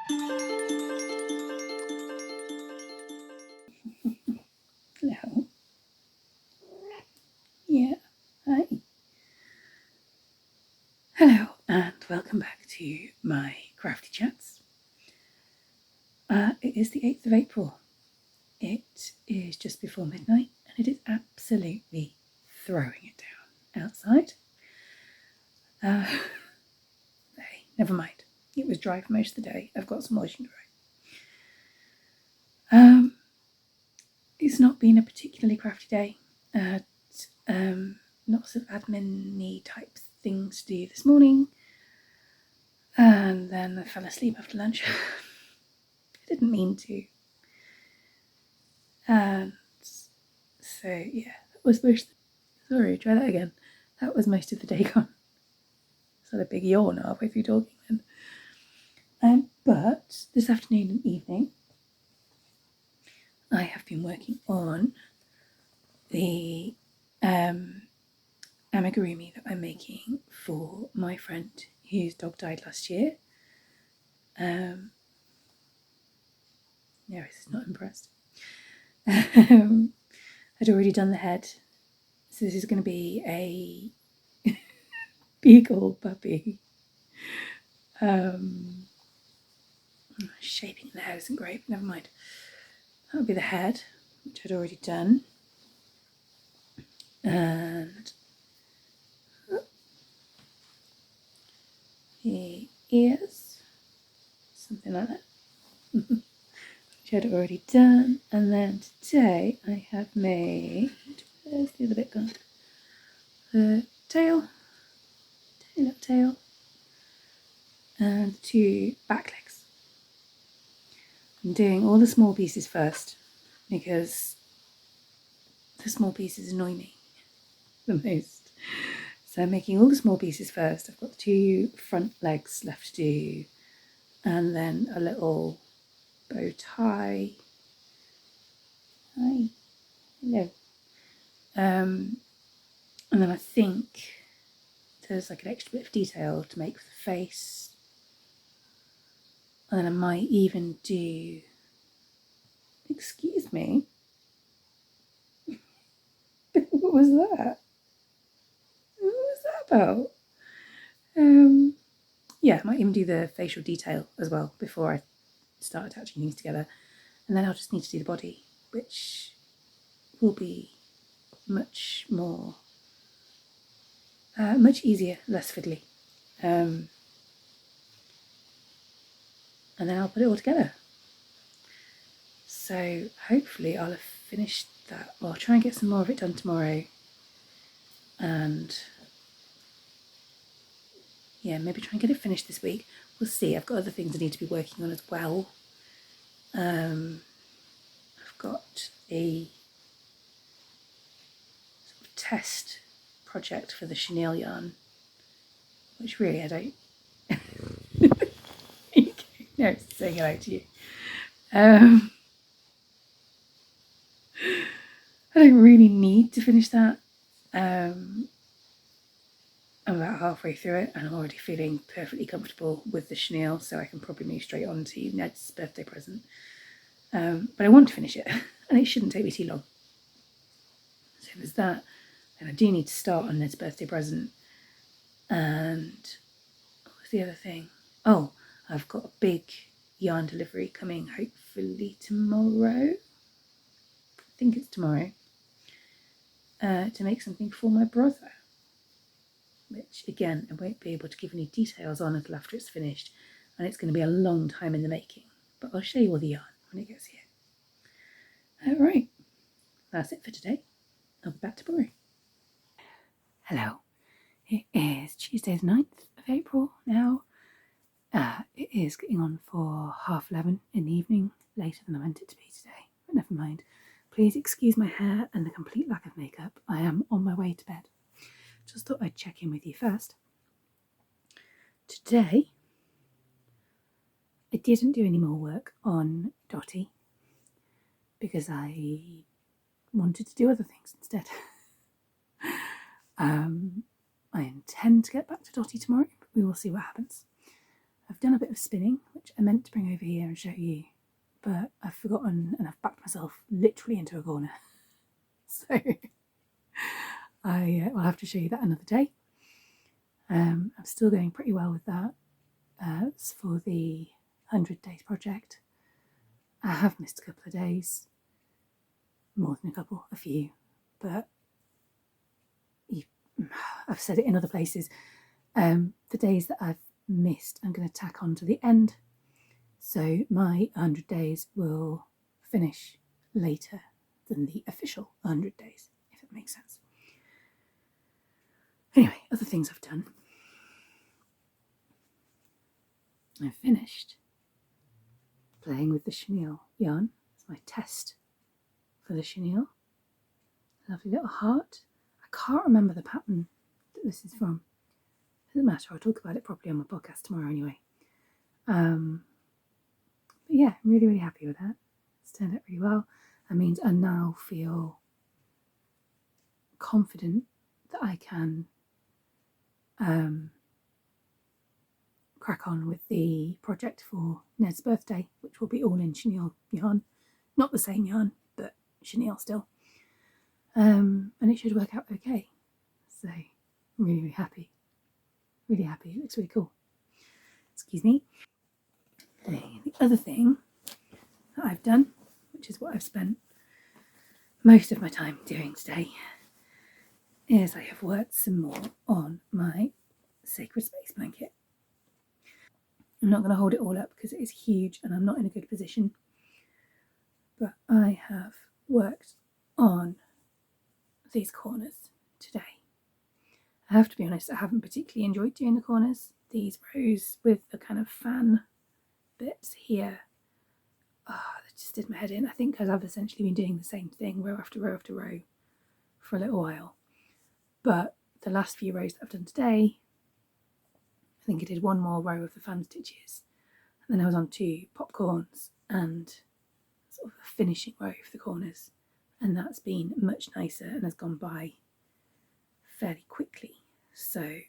Hello. Yeah, hi. Hello, and welcome back to my Crafty Chats. It is the 8th of April. It is just before midnight, and it is absolutely throwing it down outside. Hey, never mind. It was dry for most of the day. I've got some washing dry. It's not been a particularly crafty day. Lots of admin-y type things to do this morning, and then I fell asleep after lunch. I didn't mean to. And so yeah, that was most. Sorry, try that again. That was most of the day gone. It's had a big yawn halfway through talking then. But this afternoon and evening, I have been working on the amigurumi that I'm making for my friend whose dog died last year. No, he's not impressed. I'd already done the head, so this is going to be a beagle puppy. Shaping the head isn't great, but never mind. That would be the head, which I'd already done. And the ears, something like that, which I'd already done. And then today I have made, where's the other bit gone? The tail, tiny little tail, and 2 back legs. I'm doing all the small pieces first because the small pieces annoy me the most. So I'm making all the small pieces first. I've got the 2 front legs left to do, and then a little bow tie. Hi, hello. And then I think there's like an extra bit of detail to make for the face. And then I might even do, excuse me, what was that? What was that about? Yeah, I might even do the facial detail as well before I start attaching things together. And then I'll just need to do the body, which will be much more, much easier, less fiddly. And then I'll put it all together. So hopefully I'll have finished that. Well, I'll try and get some more of it done tomorrow. And yeah, maybe try and get it finished this week. We'll see. I've got other things I need to be working on as well. I've got a sort of test project for the chenille yarn, which really I don't. No, it's saying hello to you. I don't really need to finish that. I'm about halfway through it and I'm already feeling perfectly comfortable with the chenille, so I can probably move straight on to Ned's birthday present. But I want to finish it and it shouldn't take me too long. So there's that. And I do need to start on Ned's birthday present. And what was the other thing? Oh, I've got a big yarn delivery coming hopefully tomorrow. I think it's tomorrow. To make something for my brother, which again I won't be able to give any details on until after it's finished, and it's going to be a long time in the making, but I'll show you all the yarn when it gets here. Right, that's it for today. I'll be back tomorrow. Hello, it is Tuesday the 9th of April now. It is getting on for 11:30 in the evening, later than I meant it to be today, but never mind. Please excuse my hair and the complete lack of makeup. I am on my way to bed. Just thought I'd check in with you first. Today, I didn't do any more work on Dottie because I wanted to do other things instead. I intend to get back to Dottie tomorrow, but we will see what happens. I've done a bit of spinning, which I meant to bring over here and show you, but I've forgotten and I've backed myself literally into a corner. So I will have to show you that another day. I'm still going pretty well with that. It's for the 100 days project. I have missed a couple of days, more than a couple, a few, but I've said it in other places. The days that I've missed, I'm going to tack on to the end. So my 100 days will finish later than the official 100 days, if it makes sense. Anyway, other things I've done. I've finished playing with the chenille yarn. It's my test for the chenille. Lovely little heart. I can't remember the pattern that this is from. Doesn't matter, I'll talk about it properly on my podcast tomorrow anyway. But yeah, I'm really, really happy with that. It's turned out really well. That means I now feel confident that I can crack on with the project for Ned's birthday, which will be all in chenille yarn. Not the same yarn, but chenille still. And it should work out okay. So I'm really, really happy. Really happy. It looks really cool. Excuse me. The other thing that I've done, which is what I've spent most of my time doing today, is I have worked some more on my Sacred Space blanket. I'm not going to hold it all up because it is huge and I'm not in a good position, but I have worked on these corners today. I have to be honest, I haven't particularly enjoyed doing the corners. These rows with the kind of fan bits here, that just did my head in. I think because I've essentially been doing the same thing row after row after row for a little while. But the last few rows that I've done today, I think I did one more row of the fan stitches, and then I was on 2 popcorns and sort of a finishing row for the corners, and that's been much nicer and has gone by fairly quickly. So I'm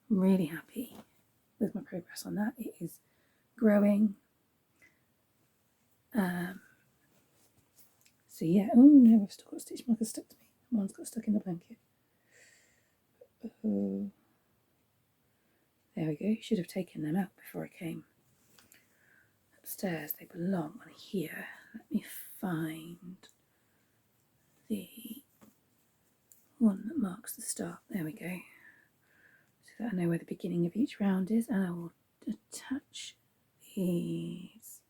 really happy with my progress on that. It is growing. So yeah, oh no, I've still got stitch markers stuck to me. One's got stuck in the blanket. There we go. Should have taken them out before I came upstairs. They belong on here. Let me find the one that marks the start. There we go. So that I know where the beginning of each round is, and I will attach these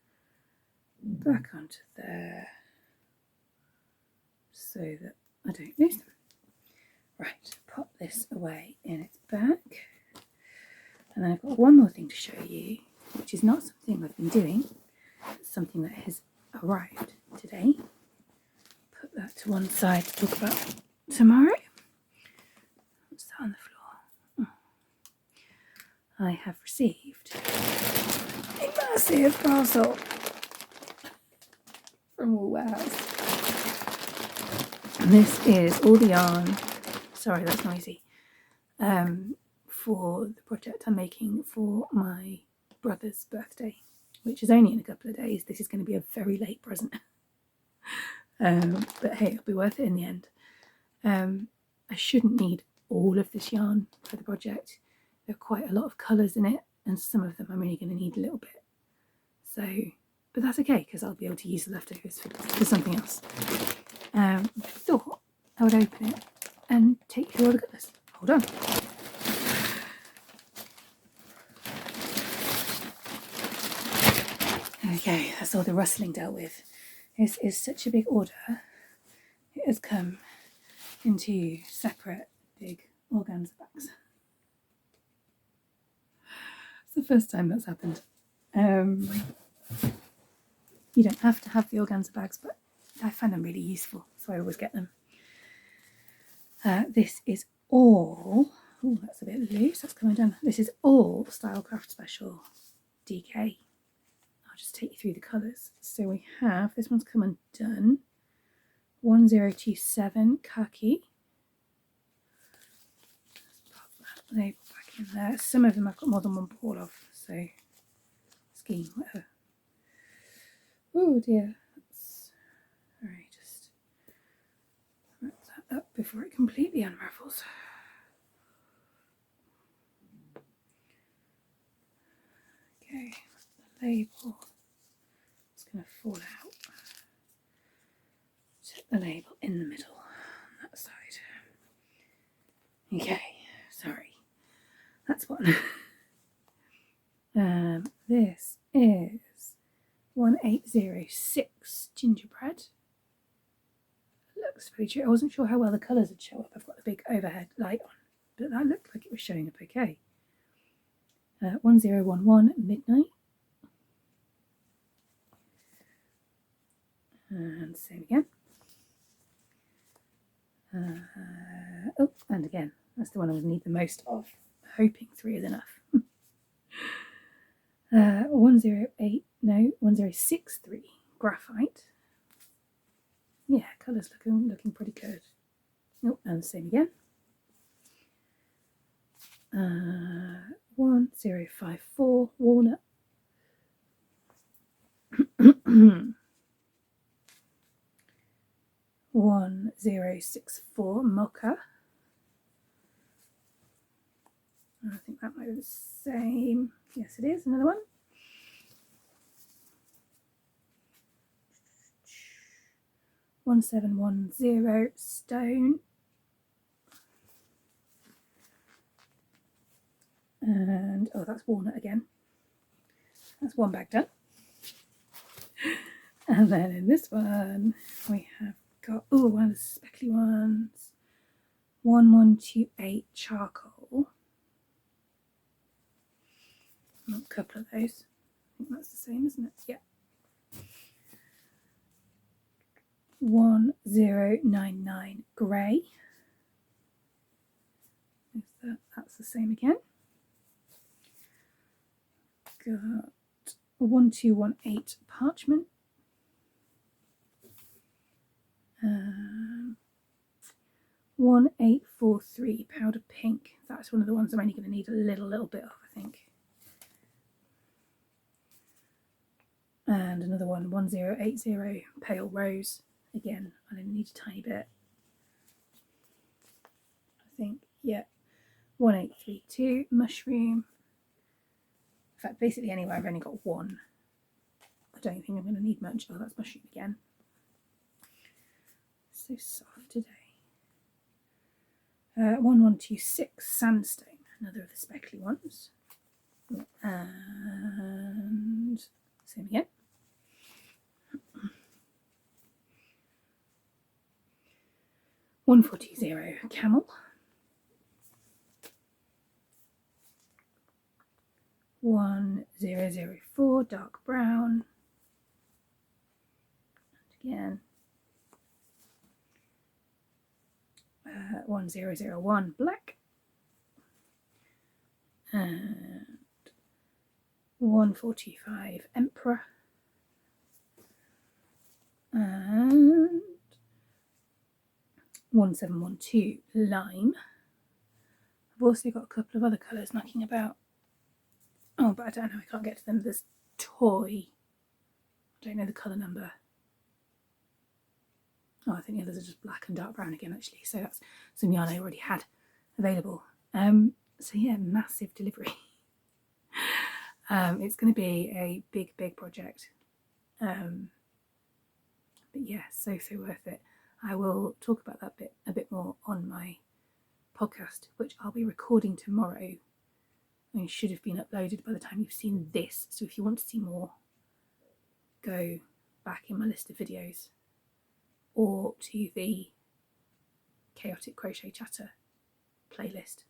back onto there so that I don't lose them. Right, pop this away in its bag. And then I've got one more thing to show you, which is not something I've been doing. It's something that has arrived today. Put that to one side to talk about tomorrow. What's that on the floor? I have received a massive parcel from Wool Warehouse. And this is all the yarn. Sorry, that's noisy. For the project I'm making for my brother's birthday, which is only in a couple of days. This is going to be a very late present. But hey, it'll be worth it in the end. I shouldn't need all of this yarn for the project. There are quite a lot of colours in it, and some of them I'm only going to need a little bit. So, but that's okay, because I'll be able to use the leftovers for something else. I thought I would open it and take you through all the colours. Hold on. Okay, that's all the rustling dealt with. This is such a big order. It has come in 2 separate big organza bags. It's the first time that's happened. You don't have to have the organza bags, but I find them really useful, so I always get them. This is all, oh, that's a bit loose, that's coming down. This is all Stylecraft Special DK. I'll just take you through the colours. So we have, this one's come undone, 1027 khaki. Let's pop that back in there. Some of them I've got more than one ball of, so it's scheme, whatever. Oh dear. Alright, just wrap that up before it completely unravels. Okay, the label is going to fall out. Set the label in the middle on that side. Okay, sorry. That's one. This is 1806 gingerbread. Looks pretty true. I wasn't sure how well the colours would show up. I've got the big overhead light on, but that looked like it was showing up okay. 1011 midnight. And same again. Oh, and again. That's the one I would need the most of. Hoping 3 is enough. 1063 graphite. Yeah, colours looking pretty good. Oh, and the same again. 1054 walnut. 1064 mocha. I think that might be the same. Yes, it is. Another one. 1710 stone. And oh, that's walnut again. That's one bag done. And then in this one we have got one of the speckly ones. 1128 charcoal. A couple of those. I think that's the same, isn't it? Yeah. 1099 grey. That's the same again. Got 1218 parchment. 1843 powder pink. That's one of the ones I'm only going to need a little bit of, I think. And another one, 1080 pale rose. Again, I only need a tiny bit. I think, yeah. 1832 mushroom. In fact, basically anywhere I've only got one. I don't think I'm going to need much. Oh, that's mushroom again. So soft today. 1126 sandstone, another of the speckly ones. And same again. 140 camel. 1004 dark brown. And again. 1001 black. And 145 emperor. And 1712 lime. I've also got a couple of other colours knocking about. Oh, but I don't know, I can't get to them. There's toy. I don't know the colour number. Oh, I think the others are just black and dark brown again, actually. So that's some yarn I already had available. So yeah, massive delivery. It's going to be a big project. But yeah, so worth it. I will talk about that a bit more on my podcast, which I'll be recording tomorrow. And it should have been uploaded by the time you've seen this. So if you want to see more, go back in my list of videos or to the Chaotic Crochet Chatter playlist,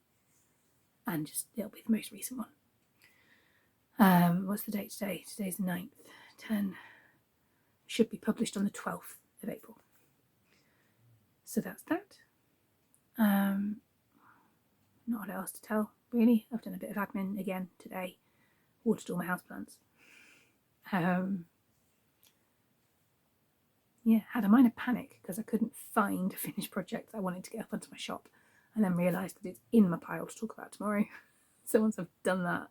and just it'll be the most recent one. What's the date today? Today's the 9th. 10 should be published on the 12th of April. So that's that. Not a lot else to tell, really. I've done a bit of admin again today. Watered all my houseplants. Yeah, had a minor panic because I couldn't find a finished project that I wanted to get up onto my shop, and then realised that it's in my pile to talk about tomorrow. So once I've done that,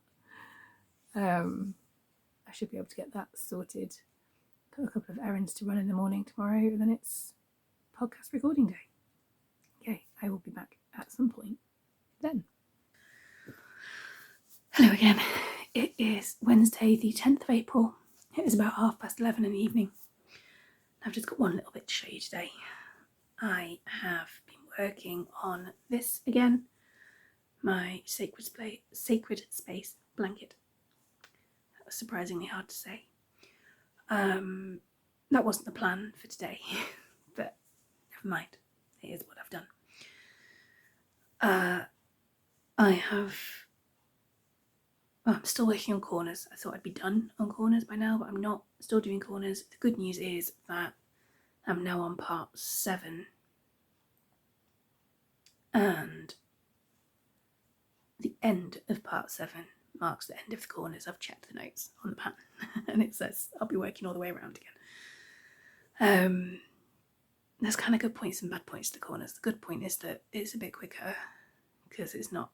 I I should be able to get that sorted. Got a couple of errands to run in the morning tomorrow, and then it's podcast recording day. Okay, I will be back at some point then. Hello again. It is Wednesday the 10th of April. It is about 11:30 in the evening. I've just got one little bit to show you today. I have been working on this again, my sacred space blanket. That was surprisingly hard to say. That wasn't the plan for today, but never mind. It is what I've done. I'm still working on corners. I thought I'd be done on corners by now, but I'm not. Still doing corners. The good news is that I'm now on part 7, and the end of part 7 marks the end of the corners. I've checked the notes on the pattern and it says I'll be working all the way around again. There's kind of good points and bad points to the corners. The good point is that it's a bit quicker because it's not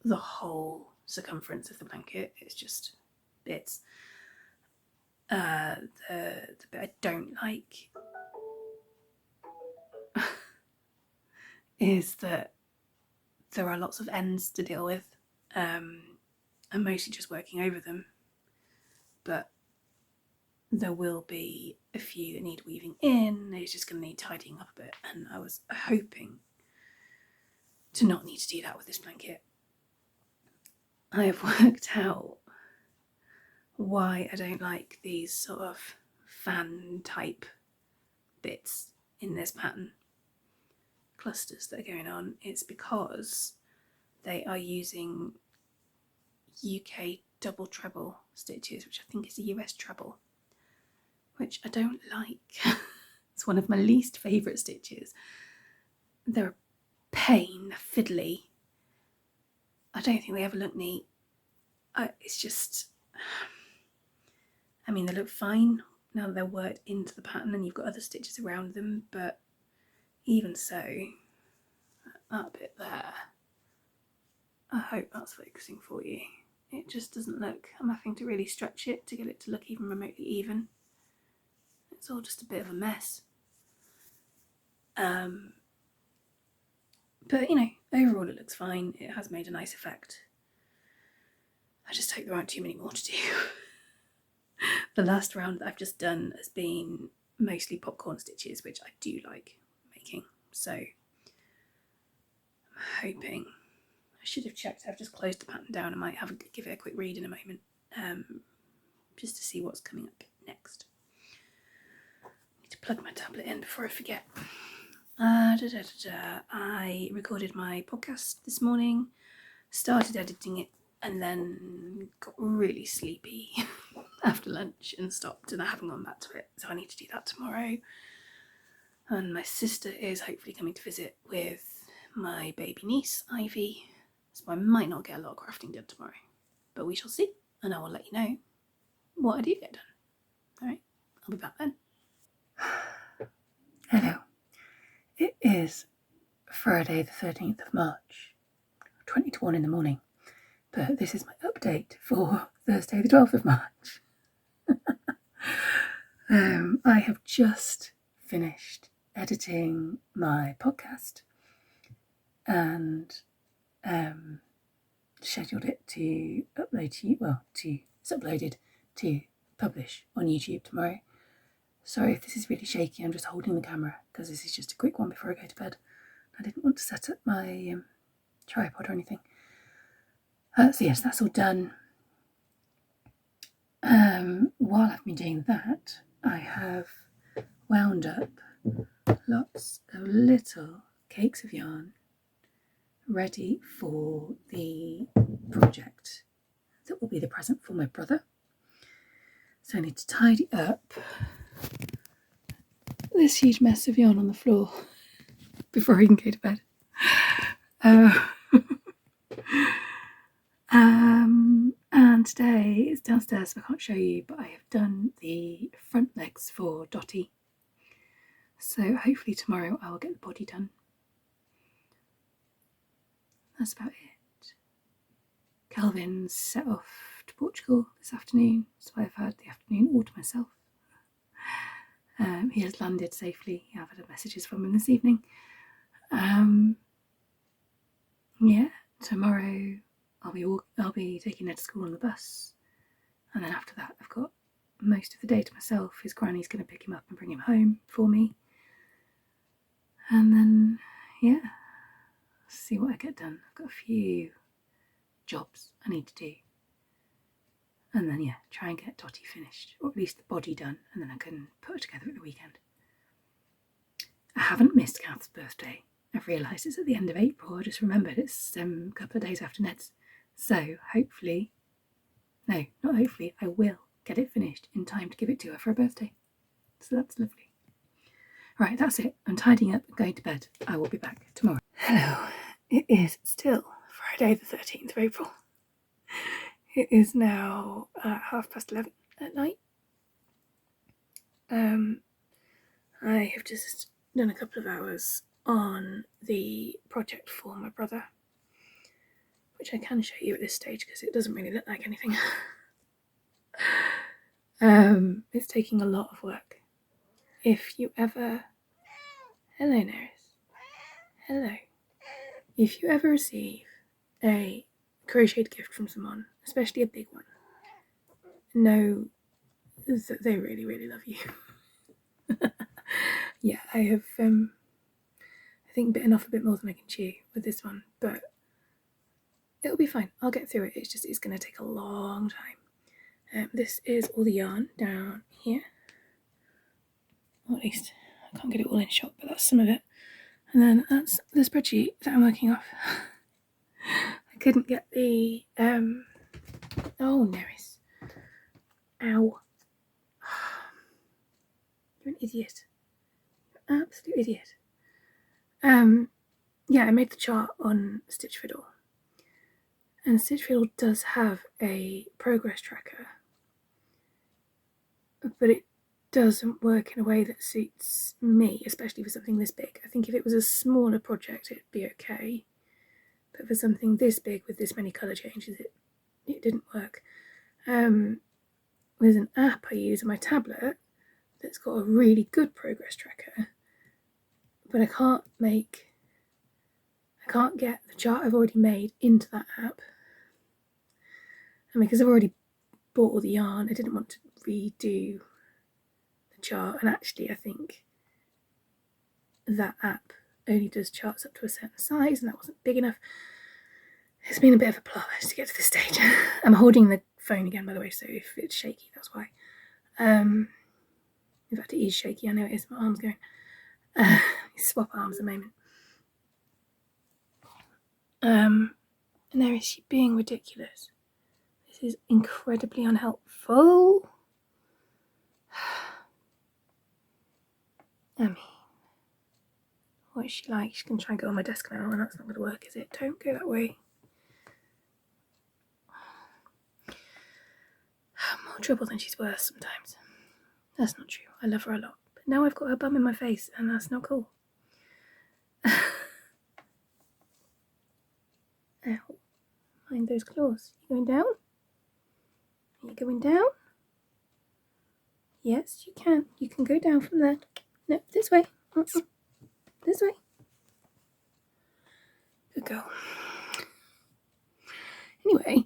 the whole circumference of the blanket, it's just bits. The bit I don't like is that there are lots of ends to deal with. I'm mostly just working over them, but there will be a few that need weaving in. It's just going to need tidying up a bit, and I was hoping to not need to do that with this blanket. I have worked out why I don't like these sort of fan type bits in this pattern, clusters that are going on. It's because they are using UK double treble stitches, which I think is a US treble, which I don't like. It's one of my least favourite stitches. They're a pain, fiddly. I don't think they ever look neat. It's just, I mean, they look fine now that they're worked into the pattern and you've got other stitches around them, but even so, that bit there, I hope that's focusing for you. It just doesn't look, I'm having to really stretch it to get it to look even remotely even. It's all just a bit of a mess. But, you know, overall it looks fine. It has made a nice effect. I just hope there aren't too many more to do. The last round that I've just done has been mostly popcorn stitches, which I do like making. So I'm hoping, I should have checked, I've just closed the pattern down. I might give it a quick read in a moment, just to see what's coming up next. I need to plug my tablet in before I forget. I recorded my podcast this morning, started editing it, and then got really sleepy after lunch and stopped, and I haven't gone back to it, so I need to do that tomorrow. And my sister is hopefully coming to visit with my baby niece, Ivy, so I might not get a lot of crafting done tomorrow, but we shall see, and I will let you know what I do get done. Alright, I'll be back then. Hello. It is Friday the 13th of March, 20 to 1 in the morning, but this is my update for Thursday the 12th of March. I have just finished editing my podcast and scheduled it to upload to, it's uploaded to publish on YouTube tomorrow. Sorry if this is really shaky, I'm just holding the camera because this is just a quick one before I go to bed. I didn't want to set up my tripod or anything. So yes, that's all done. While I've been doing that, I have wound up lots of little cakes of yarn ready for the project that will be the present for my brother. So I need to tidy up this huge mess of yarn on the floor before I can go to bed. And today it's downstairs, so I can't show you, but I have done the front legs for Dottie. So hopefully tomorrow I will get the body done. That's about it. Calvin's set off to Portugal this afternoon, so I've had the afternoon all to myself. He has landed safely. I've had messages from him this evening. Tomorrow I'll be taking Ned to school on the bus, and then after that I've got most of the day to myself. His granny's going to pick him up and bring him home for me, and then see what I get done. I've got a few jobs I need to do, and then try and get Dotty finished, or at least the body done, and then I can put her together at the weekend. I haven't missed Kath's birthday. I've realised it's at the end of April. I just remembered it's a couple of days after Ned's. So hopefully, no, not hopefully, I will get it finished in time to give it to her for her birthday. So that's lovely. Right, that's it. I'm tidying up and going to bed. I will be back tomorrow. Hello. It is still Friday the 13th of April. It is now 11:30 at night. I have just done a couple of hours on the project for my brother, which I can show you at this stage because it doesn't really look like anything. It's taking a lot of work. If you ever... Hello, Neris. Hello. If you ever receive a crocheted gift from someone, especially a big one, know that they really, really love you. I have I think bitten off a bit more than I can chew with this one, but it'll be fine. I'll get through it. It's going to take a long time. This is all the yarn down here. Or at least I can't get it all in shot, but that's some of it. And then that's the spreadsheet that I'm working off. I couldn't get the oh, Neris. Ow. You're an idiot. You're an absolute idiot. I made the chart on Stitch Fiddle. And Stitch Fiddle does have a progress tracker, but it doesn't work in a way that suits me, especially for something this big. I think if it was a smaller project, it'd be okay. But for something this big with this many colour changes, it didn't work. There's an app I use on my tablet that's got a really good progress tracker, but I can't get the chart I've already made into that app. And because I've already bought all the yarn, I didn't want to redo the chart. And actually, I think that app only does charts up to a certain size, and that wasn't big enough. It's been a bit of a plough to get to this stage. I'm holding the phone again, by the way, so if it's shaky, that's why. In fact, it is shaky. I know it is. My arm's going. Swap arms a moment. And there is she being ridiculous. This is incredibly unhelpful. I mean, what is she like? She's going to try and go on my desk now, and that's not going to work, is it? Don't go that way. More trouble than she's worth sometimes. That's not true. I love her a lot. But now I've got her bum in my face, and that's not cool. Ow. Mind those claws. You going down? Are you going down? Yes, you can. You can go down from there. No, this way. This way. Good girl. Anyway,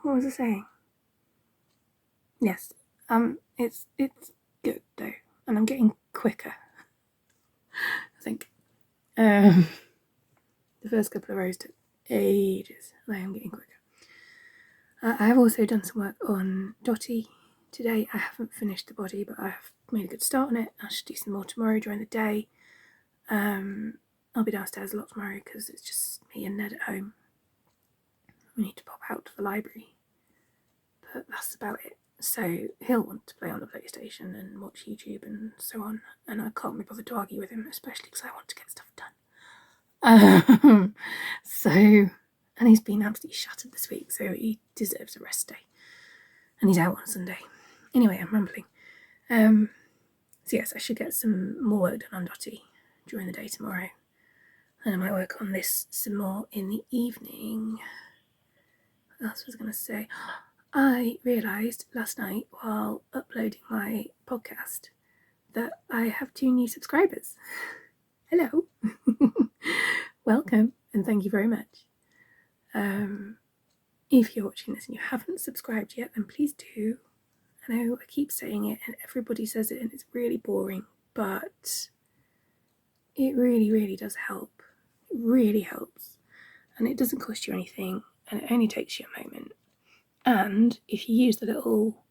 what was I saying? Yes, it's good though, and I'm getting quicker. I think. The first couple of rows took ages, and I am getting quicker. I have also done some work on Dotty today. I haven't finished the body, but I have made a good start on it. I should do some more tomorrow during the day. I'll be downstairs a lot tomorrow because it's just me and Ned at home. We need to pop out to the library, but that's about it. So he'll want to play on the PlayStation and watch YouTube and so on, and I can't be bothered to argue with him, especially because I want to get stuff done. And he's been absolutely shattered this week, so he deserves a rest day. And he's out on Sunday. Anyway, I'm rambling. So yes, I should get some more work done on Dotty during the day tomorrow. And I might work on this some more in the evening. What else was I going to say? I realised last night while uploading my podcast that I have 2 new subscribers. Hello. Welcome and thank you very much. If you're watching this and you haven't subscribed yet, then please do. I know I keep saying it and everybody says it and it's really boring, but it really, really does help. It really helps. And it doesn't cost you anything and it only takes you a moment. And if you use the little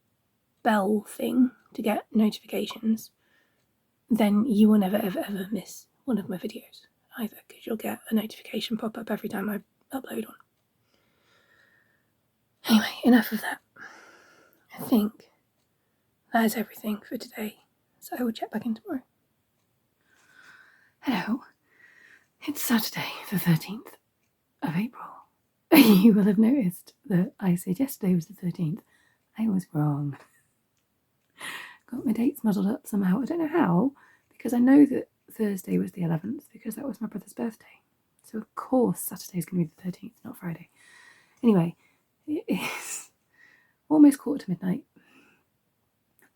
bell thing to get notifications, then you will never ever ever miss one of my videos either, because you'll get a notification pop up every time I upload one. Anyway, enough of that. I think that is everything for today, so I will check back in tomorrow. Hello, it's Saturday the 13th of April. You will have noticed that I said yesterday was the 13th. I was wrong. Got my dates muddled up somehow. I don't know how, because I know that Thursday was the 11th because that was my brother's birthday. So of course Saturday is going to be the 13th, not Friday. Anyway, it is almost 1:45.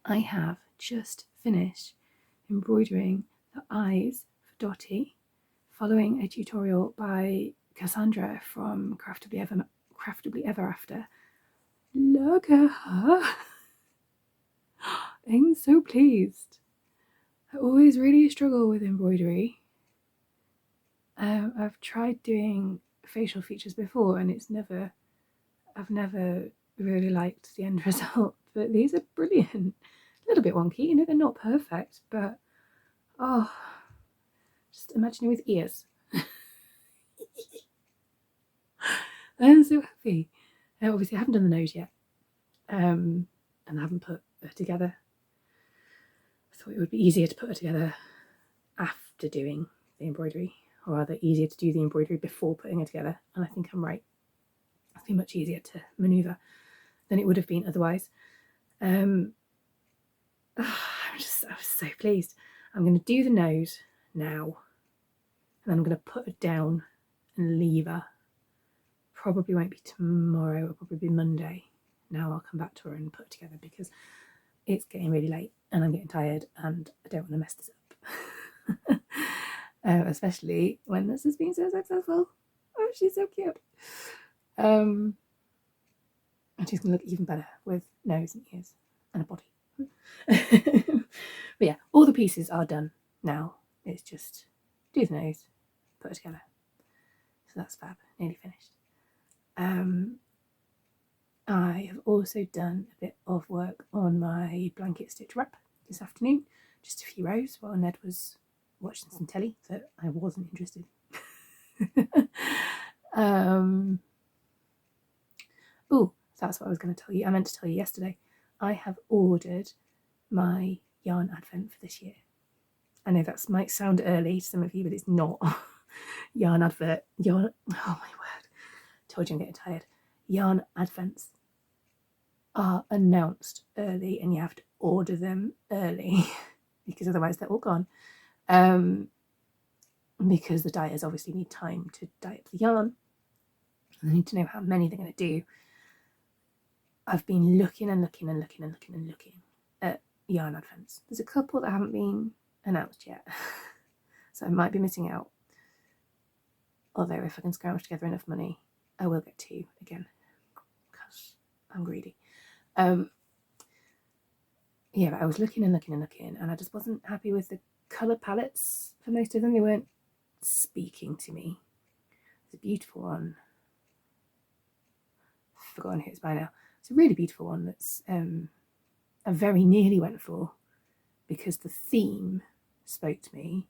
I have just finished embroidering the eyes for Dottie, following a tutorial by Cassandra from Craftably Ever After. Look at her. I'm so pleased. I always really struggle with embroidery. I've tried doing facial features before and I've never really liked the end result, but these are brilliant. A little bit wonky, they're not perfect, but just imagining with ears. I'm so happy. Obviously I haven't done the nose yet, and I haven't put her together. I thought it would be easier to put her together after doing the embroidery, or rather easier to do the embroidery before putting her together, and I think I'm right. It's been much easier to manoeuvre than it would have been otherwise. I was so pleased. I'm going to do the nose now, and then I'm going to put her down and leave her. Probably won't be tomorrow, it'll probably be Monday. Now I'll come back to her and put her together because it's getting really late and I'm getting tired and I don't want to mess this up. Especially when this has been so successful. Oh, she's so cute. And she's going to look even better with nose and ears and a body. But yeah, all the pieces are done now. It's just do the nose, put it together. So that's fab, nearly finished. I have also done a bit of work on my blanket stitch wrap this afternoon, just a few rows while Ned was watching some telly that I wasn't interested in. Oh, that's what I was going to tell you. I meant to tell you yesterday. I have ordered my yarn advent for this year. I know that might sound early to some of you, but it's not. Yarn advert. Oh my word. Told you I'm getting tired. Yarn advents are announced early and you have to order them early because otherwise they're all gone. Because the dyers obviously need time to dye up the yarn. They need to know how many they're going to do. I've been looking at yarn advents. There's a couple that haven't been announced yet, so I might be missing out. Although if I can scrounge together enough money, I will get 2 again because I'm greedy. Yeah, but I was looking and I just wasn't happy with the colour palettes for most of them. They weren't speaking to me. There's a beautiful one. I've forgotten who it's by now. It's a really beautiful one that's I very nearly went for because the theme spoke to me,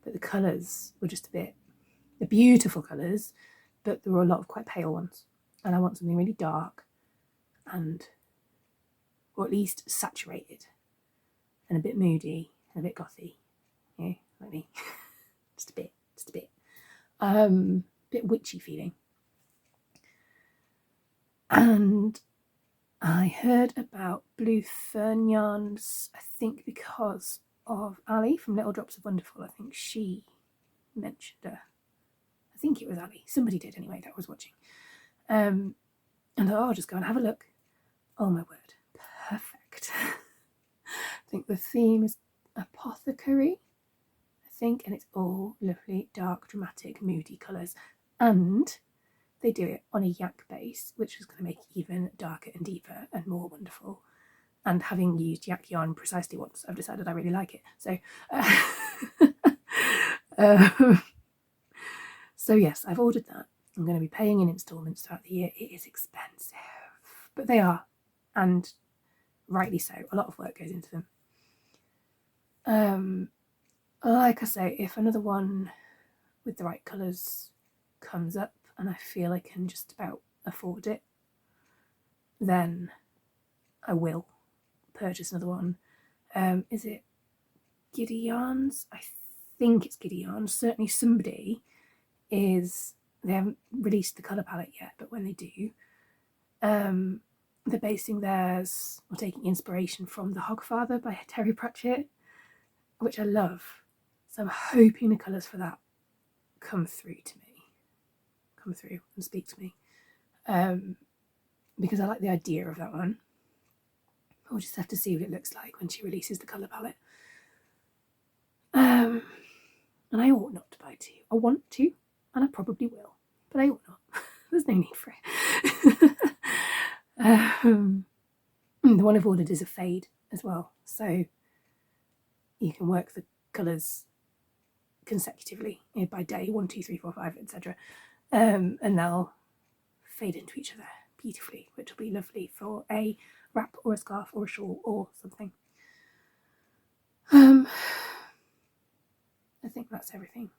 but the colours were just a bit, they're beautiful colours, but there were a lot of quite pale ones. And I want something really dark and, or at least saturated and a bit moody and a bit gothy. Yeah, like me. just a bit. Bit witchy feeling. And I heard about blue fern yarns, I think because of Ali from Little Drops of Wonderful. I think she mentioned her I think it was Ali. Somebody did anyway that I was watching. And I thought, I'll just go and have a look. Oh my word, perfect. I think the theme is apothecary, I think, and it's all lovely, dark, dramatic, moody colours. And they do it on a yak base, which is going to make it even darker and deeper and more wonderful. And having used yak yarn precisely once, I've decided I really like it. So yes, I've ordered that. I'm going to be paying in instalments throughout the year. It is expensive, but they are, and rightly so. A lot of work goes into them. Like I say, if another one with the right colours comes up and I feel I can just about afford it, then I will purchase another one. Is it Giddy Yarns? I think it's Giddy Yarns. Certainly somebody is, they haven't released the colour palette yet, but when they do, they're basing theirs or taking inspiration from The Hogfather by Terry Pratchett, which I love. So I'm hoping the colours for that come through and speak to me, because I like the idea of that one. We'll just have to see what it looks like when she releases the colour palette. And I ought not to buy two. I want to, and I probably will, but I ought not. There's no need for it. The one I've ordered is a fade as well, so you can work the colours consecutively by day, 1, 2, 3, 4, 5, etc. And they'll fade into each other beautifully, which will be lovely for a wrap or a scarf or a shawl or something. I think that's everything.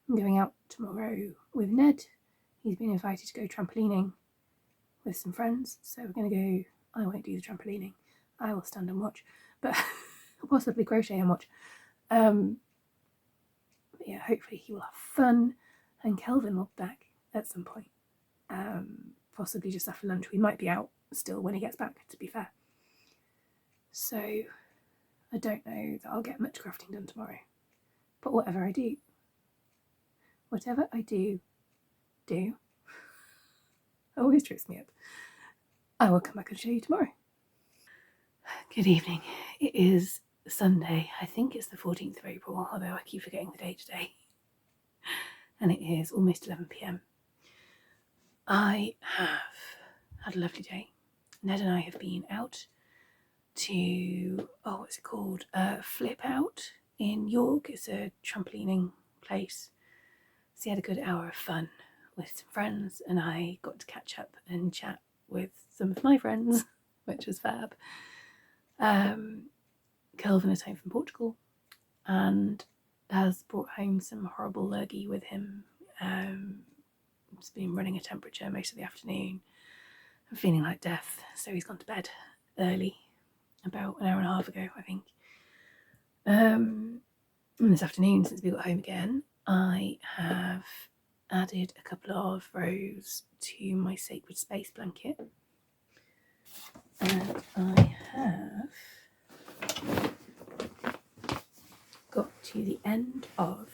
I'm going out tomorrow with Ned. He's been invited to go trampolining with some friends, so we're going to go. I won't do the trampolining. I will stand and watch, but possibly crochet and watch. But yeah, hopefully he will have fun, and Kelvin will be back at some point. Possibly just after lunch. We might be out still when he gets back, to be fair. So I don't know that I'll get much crafting done tomorrow. But whatever I do always trips me up. I will come back and show you tomorrow. Good evening. It is Sunday. I think it's the 14th of April, although I keep forgetting the day today. And it is almost 11 p.m. I have had a lovely day. Ned and I have been out to, what's it called? Flip Out in York. It's a trampolining place. So he had a good hour of fun with some friends, and I got to catch up and chat with some of my friends, which was fab. Kelvin is home from Portugal and has brought home some horrible lurgy with him. He's been running a temperature most of the afternoon and feeling like death, so he's gone to bed early, about an hour and a half ago, I think. And this afternoon, since we got home again, I have added a couple of rows to my Sacred Space blanket, and I have got to the end of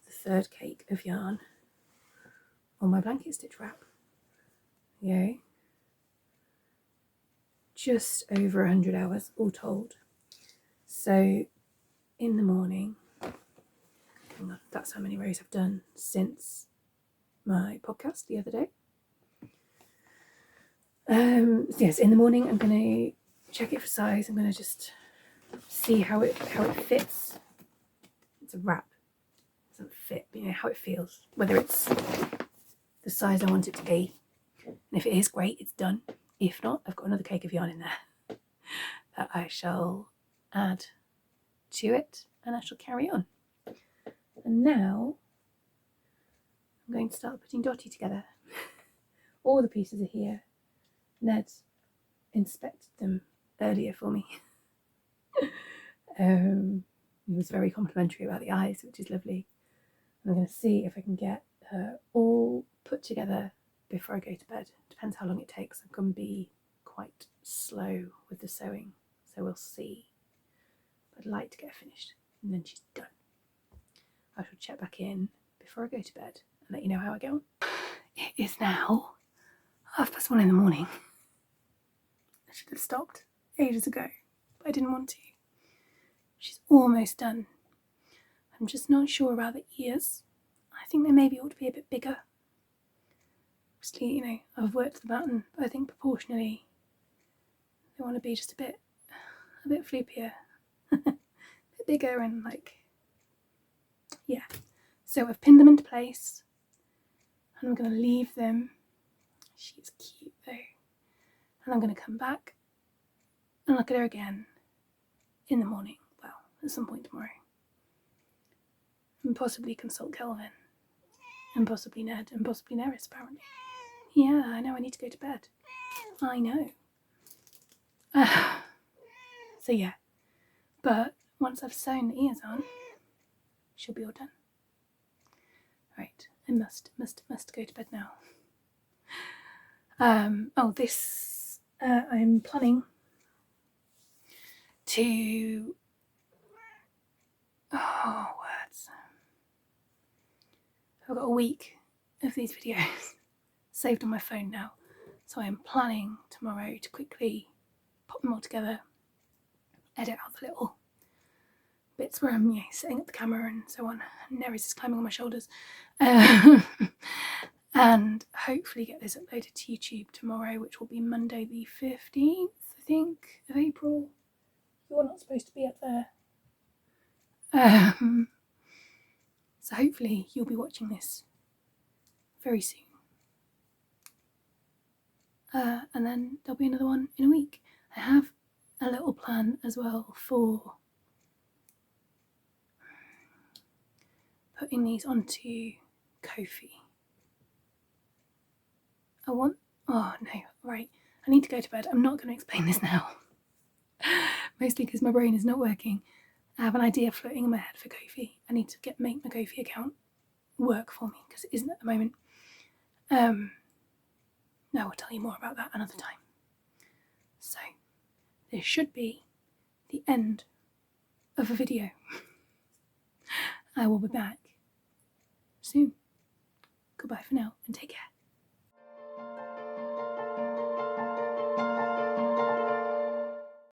the third cake of yarn on my blanket stitch wrap. Yay. Just over 100 hours all told. So in the morning, that's how many rows I've done since my podcast the other day. Yes, in the morning I'm going to check it for size. I'm going to just see how it fits. It's a wrap. It doesn't fit, but you know how it feels, whether it's the size I want it to be. And if it is, great, it's done. If not, I've got another cake of yarn in there that I shall add to it, and I shall carry on. And now I'm going to start putting Dotty together. All the pieces are here. Ned inspected them earlier for me. He was very complimentary about the eyes, which is lovely. I'm going to see if I can get her all put together before I go to bed. Depends how long it takes. I'm going to be quite slow with the sewing, so we'll see. But I'd like to get her finished, and then she's done. I shall check back in before I go to bed and let you know how I get on. It is now 1:30 in the morning. I should have stopped ages ago, but I didn't want to. She's almost done. I'm just not sure about the ears. I think they maybe ought to be a bit bigger. Obviously, I've worked the pattern, but I think proportionally they want to be just a bit floopier. A bit bigger and yeah. So I've pinned them into place and I'm going to leave them. She's cute though. And I'm going to come back and look at her again in the morning. Well, at some point tomorrow. And possibly consult Kelvin. And possibly Ned. And possibly Neris, apparently. Yeah, I know, I need to go to bed. I know. So yeah. But once I've sewn the ears on, she'll be all done. Right, I must go to bed now. I'm planning to... words. I've got a week of these videos saved on my phone now, so I am planning tomorrow to quickly pop them all together, edit out the little bits where I'm setting up the camera and so on. Neris is climbing on my shoulders. And hopefully get this uploaded to YouTube tomorrow, which will be Monday the 15th, I think, of April. You're not supposed to be up there. So hopefully you'll be watching this very soon. And then there'll be another one in a week. I have a little plan as well for putting these onto Ko-fi. Oh no, right, I need to go to bed. I'm not going to explain this now. Mostly because my brain is not working. I have an idea floating in my head for Ko-fi. I need to make my Ko-fi account work for me, because it isn't at the moment. No, I'll tell you more about that another time. So, this should be the end of a video. I will be back soon. Goodbye for now, and take care.